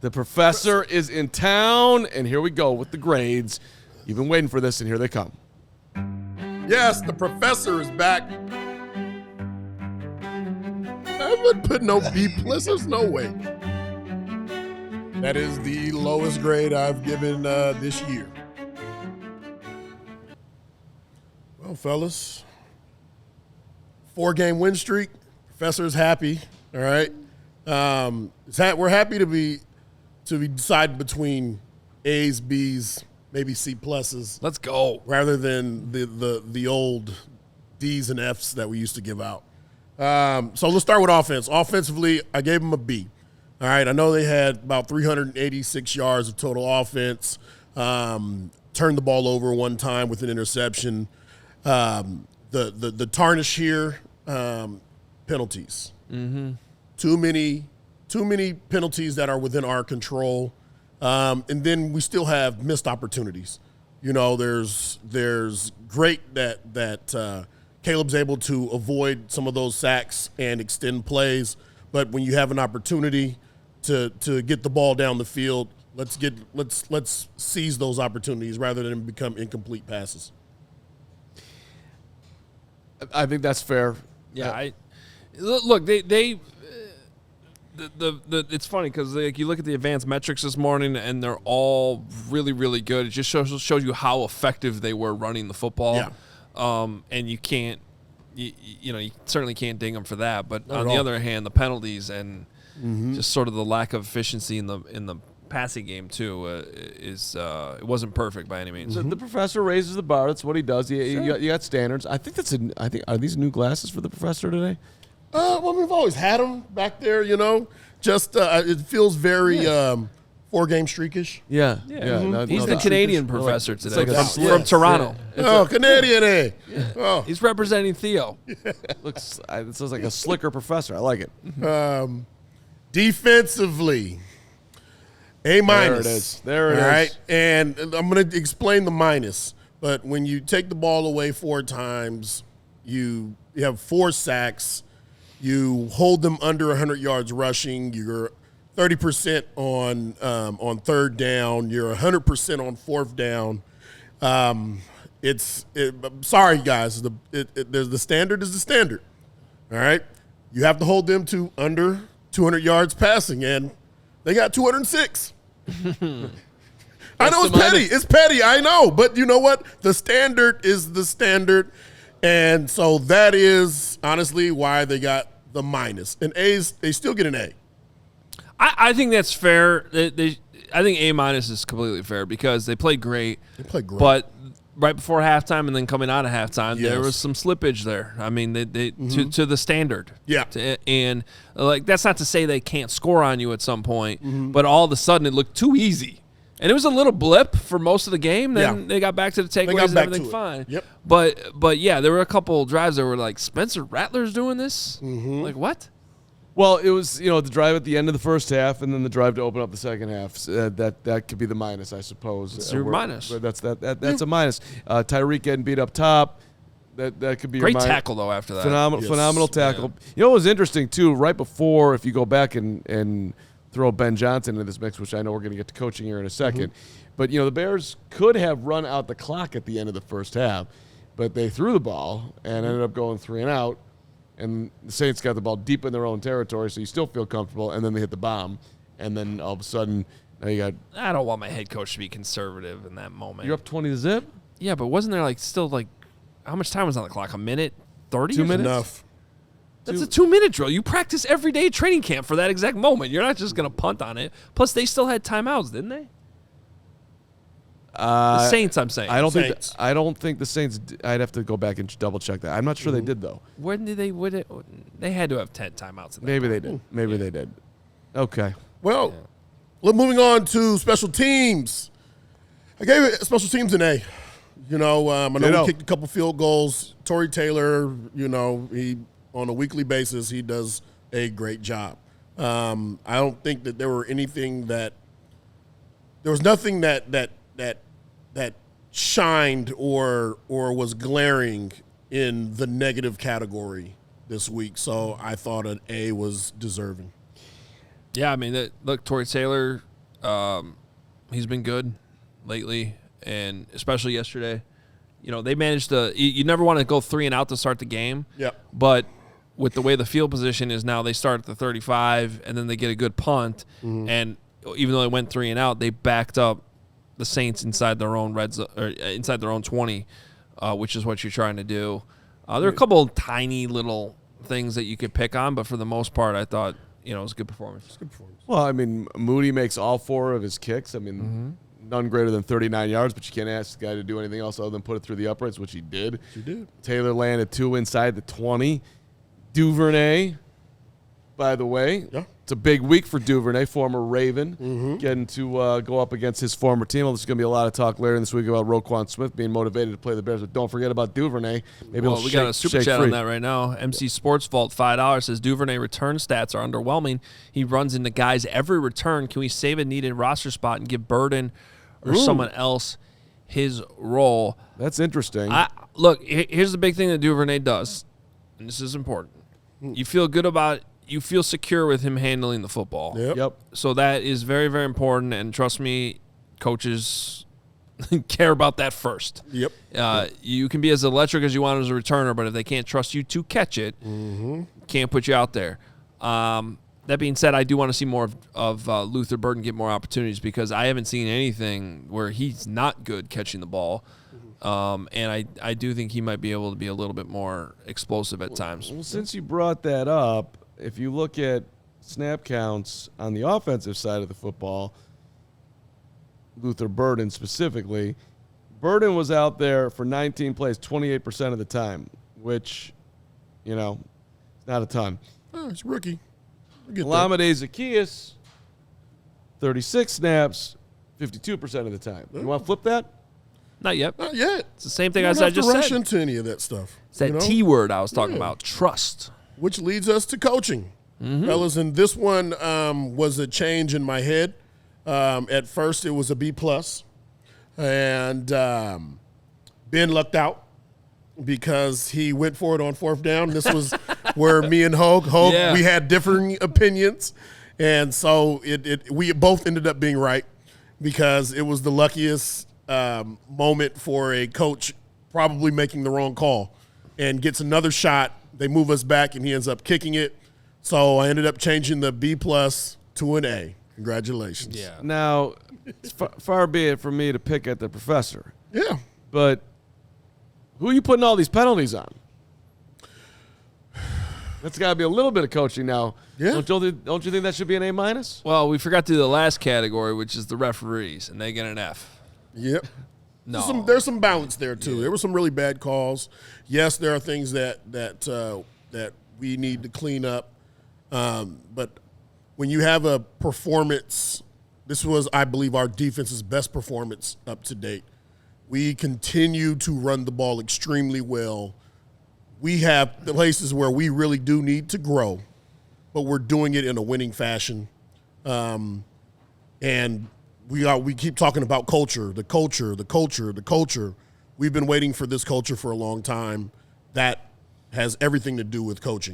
The professor is in town, and here we go with the grades. You've been waiting for this, and here they come. Yes, the professor is back. I would put no B+. There's no way. That is the lowest grade I've given this year. Well, fellas, 4-game win streak. Professor's happy. All right. We're happy to be decided between A's, B's, maybe C+. Let's go. Rather than the old D's and F's that we used to give out. So let's start with offense. Offensively, I gave them a B. All right, I know they had about 386 yards of total offense. Turned the ball over one time with an interception. The tarnish here, penalties. Mm-hmm. Too many penalties that are within our control. And then we still have missed opportunities. You know, there's great that Caleb's able to avoid some of those sacks and extend plays. But when you have an opportunity to get the ball down the field, let's seize those opportunities rather than become incomplete passes. I think that's fair. Yeah, look. It's funny because you look at the advanced metrics this morning, and they're all really, really good. It just shows you how effective they were running the football. Yeah. And you can't, you certainly can't ding them for that. But Not on at the all. other hand, the penalties and just sort of the lack of efficiency in the passing game too it wasn't perfect by any means. So the professor raises the bar. That's what he does. You got standards. I think are these new glasses for the professor today? Well, we've always had them back there, you know. Just it feels very 4-game streakish. Yeah. He's the Canadian professor today like from Toronto. Canadian, eh? Oh. He's representing Theo. It sounds like a slicker professor. I like it. Defensively, A-. There it is. All right, and I'm going to explain the minus. But when you take the ball away 4 times, you have 4 sacks. You hold them under 100 yards rushing. You're 30% on third down. You're 100% on fourth down. Sorry, guys. The standard is the standard. All right? You have to hold them to under 200 yards passing, and they got 206. I know it's petty. It's petty, I know. But you know what? The standard is the standard. And so that is honestly why they got the minus. And A's, they still get an A. I think that's fair. I think A- is completely fair because they played great. They played great. But right before halftime and then coming out of halftime, Yes. there was some slippage there. I mean, to the standard. Yeah. And that's not to say they can't score on you at some point, but all of a sudden it looked too easy. And it was a little blip for most of the game. Then they got back to the takeaways and everything fine. Yep. But yeah, there were a couple drives that were like, Spencer Rattler's doing this? Like, what? Well, it was the drive at the end of the first half, and then the drive to open up the second half. That could be the minus, I suppose. It's your minus. That's a minus. Tyreek getting beat up top. That could be Great your minus. tackle though after that. Phenomenal tackle. Yeah. You know what was interesting too? Right before, if you go back and throw Ben Johnson into this mix, which I know we're going to get to coaching here in a second, but the Bears could have run out the clock at the end of the first half, but they threw the ball and ended up going 3 and out. And the Saints got the ball deep in their own territory, so you still feel comfortable, and then they hit the bomb. And then all of a sudden, now you got... I don't want my head coach to be conservative in that moment. You're up 20-0? Yeah, but wasn't there still how much time was on the clock? A minute? 30? 2 minutes? Enough. That's a 2-minute drill. You practice every day at training camp for that exact moment. You're not just going to punt on it. Plus, they still had timeouts, didn't they? The Saints, I'm saying. I don't think the Saints. I'd have to go back and double check that. I'm not sure they did though. When did they? They had to have 10 timeouts. In that Maybe time. they did. Maybe they did. Okay. Well, moving on to special teams. I gave it special teams an A. I know we kicked a couple field goals. Torrey Taylor, he on a weekly basis he does a great job. I don't think that there was nothing that shined or was glaring in the negative category this week. So I thought an A was deserving. Yeah, I mean, look, Torrey Taylor He's been good lately, and especially yesterday. They managed to – you never want to go 3 and out to start the game. Yep. But with the way the field position is now, they start at the 35, and then they get a good punt. Mm-hmm. And even though they went 3 and out, they backed up the Saints inside their own inside their own 20, which is what you're trying to do. There are a couple of tiny little things that you could pick on, but for the most part, I thought it was a good performance. Well, I mean, Moody makes all 4 of his kicks. I mean, none greater than 39 yards, but you can't ask the guy to do anything else other than put it through the uprights, which he did. Taylor landed 2 inside the 20. Duvernay, by the way, it's a big week for Duvernay, former Raven, getting to go up against his former team. Well, there's going to be a lot of talk later in this week about Roquan Smith being motivated to play the Bears, but don't forget about Duvernay. Maybe we got a super chat on that right now. MC Sports Vault, $5 says Duvernay return stats are underwhelming. He runs into guys every return. Can we save a needed roster spot and give Burden or someone else his role? That's interesting. Look, here's the big thing that Duvernay does, and this is important. You feel good about – you feel secure with him handling the football. Yep. So that is very, very important, and trust me, coaches care about that first. Yep. You can be as electric as you want as a returner, but if they can't trust you to catch it, can't put you out there. That being said, I do want to see more of Luther Burden get more opportunities because I haven't seen anything where he's not good catching the ball. And I do think he might be able to be a little bit more explosive at times. Well, since you brought that up, if you look at snap counts on the offensive side of the football, Luther Burden specifically, Burden was out there for 19 plays 28% of the time, which, is not a ton. Oh, it's rookie. Olamide Zaccheaus, 36 snaps, 52% of the time. You want to flip that? Not yet. Not yet. It's the same thing as I just said. Rush into any of that stuff. It's that T word I was talking about, trust. Which leads us to coaching. Fellas, and this one was a change in my head. At first, it was a B+. And Ben lucked out because he went for it on 4th down. This was where me and Hogue, we had differing opinions. And so we both ended up being right because it was the luckiest moment for a coach probably making the wrong call and gets another shot. They move us back, and he ends up kicking it. So I ended up changing the B+ to an A. Congratulations. Yeah. Now, far be it from me to pick at the professor. Yeah. But who are you putting all these penalties on? That's got to be a little bit of coaching now. Yeah. Don't you think that should be an A-? Well, we forgot to do the last category, which is the referees, and they get an F. Yep. No. There's some balance there too. Yeah. There were some really bad calls. Yes, there are things that we need to clean up. But when you have a performance, this was, I believe, our defense's best performance up to date. We continue to run the ball extremely well. We have places where we really do need to grow, but we're doing it in a winning fashion. And we keep talking about culture, the culture. We've been waiting for this culture for a long time. That has everything to do with coaching.